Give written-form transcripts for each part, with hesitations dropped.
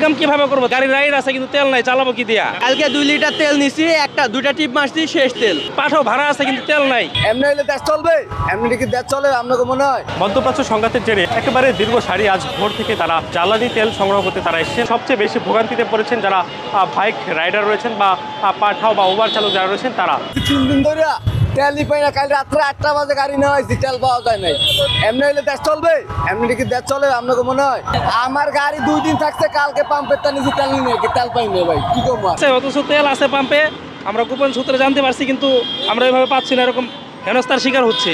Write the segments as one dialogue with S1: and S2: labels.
S1: Income কিভাবে করবো? গাড়ি রাইড আছে কিন্তু তেল নাই, চালাবো কি দিয়া?
S2: কালকে 2 লিটার তেল নিছি, দুইটা টিপ মারছি, শেষ তেল।
S1: পাঠাও ভাড়া আছে কিন্তু তেল নাই।
S3: এমনি হইলে দেশ চলবে? এমনি কি দেশ চলে আপনাকে মনে হয়?
S4: মধ্যপ্রাচ্য সংঘাতের জেরে একেবারে দীর্ঘ সারি আজ ভোর থেকে তারা জ্বালানি তেল সংগ্রহ করতে তারা এসেছেন। সবচেয়ে বেশি ভোগান্তিতে পড়েছেন যারা বাইক রাইডার রয়েছেন বা পাঠাও বা উবার চালক যারা রয়েছেন তারা।
S3: 3 দিন ধরে তেলই পাই না। কাল রাত্রে 8টা বাজে গাড়ি নেওয়া হয়েছে, তেল পাওয়া যায় নাই। এমনি হইলে দেশ চলবে? এমনি কি দেশ চলে আপনাকে মনে হয়? আমার গাড়ি 2 দিন থাকছে, কালকে পাম্পের তা নিচে তেল নিয়ে তেল পাইনি ভাই, কি করবো?
S1: অথচ তেল আছে পাম্পে, আমরা গোপন সূত্রে জানতে পারছি, কিন্তু আমরা এভাবে পাচ্ছি না, এরকম হেনস্থার শিকার হচ্ছে।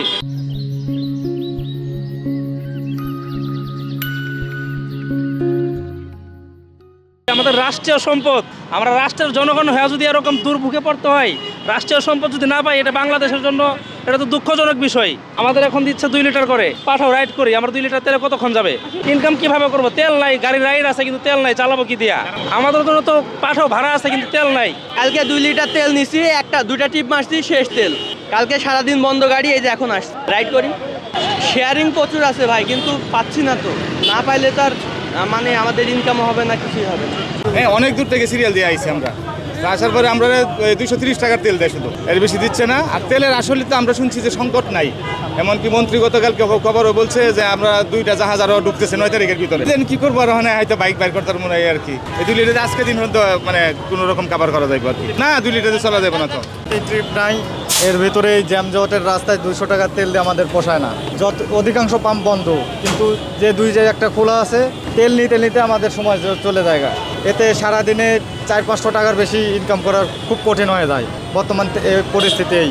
S1: আমাদের রাষ্ট্রীয় সম্পদ, আমরা রাষ্ট্রের জনগণ হয়ে যদি এরকম দুর্ভোগে পড়তে হয়, রাষ্ট্রীয় সম্পদ যদি না পাই, এটা বাংলাদেশের জন্য এটা তো দুঃখজনক বিষয়। আমাদের এখন দিচ্ছে 2 লিটার করে, পাঠাও রাইড করি, আমরা 2 লিটার তেলে কতক্ষণ যাবে? ইনকাম কিভাবে করবো? তেল নাই, গাড়ি রাইড আছে কিন্তু তেল নাই, চালাবো কি দিয়া? আমাদের জন্য তো পাঠাও ভাড়া আছে কিন্তু তেল নাই।
S2: কালকে 2 লিটার তেল নিছি, দুইটা টিপ মারছি, শেষ তেল। কালকে সারাদিন বন্ধ গাড়ি, এই যে এখন আসছে রাইড করি। শেয়ারিং প্রচুর আছে ভাই, কিন্তু পাচ্ছি না তো। না পাইলে তো আর মানে আমাদের ইনকামও হবে না, কিছুই হবে না।
S5: হ্যাঁ, অনেক দূর থেকে সিরিয়াল দিয়ে আইছি আমরা। আসার পরে আমরা 230 টাকার তেল দেয়, শুধু এর বেশি দিচ্ছে না। আর তেলের আসলে তো আমরা শুনছি যে সংকট নাই, এমনকি মন্ত্রী গতকালকে খবরও বলছে যে আমরা 2টা জাহাজ আরও ঢুকতেছে 9 তারিখের ভিতরে। কি করবো আর, হয়তো বাইক বাইর করতে মনে হয় আর কি। এই 2 লিটার আজকে দিন হয়তো মানে কোনো রকম কাভার করা যাবে আর কি। না, 2 লিটারে চলা যাবে না তো।
S6: এই ট্রিপ নাই, এর ভেতরে এই জ্যামজটের রাস্তায় 200 টাকার তেল দিয়ে আমাদের পোষায় না। অধিকাংশ পাম্প বন্ধ, কিন্তু যে 2 জায়গায় একটা খোলা আছে, তেল নিতে আমাদের সময় চলে যায়। এতে সারাদিনে 400-500 টাকার বেশি ইনকাম করার খুব কঠিন হয়ে যায় বর্তমান পরিস্থিতিতেই।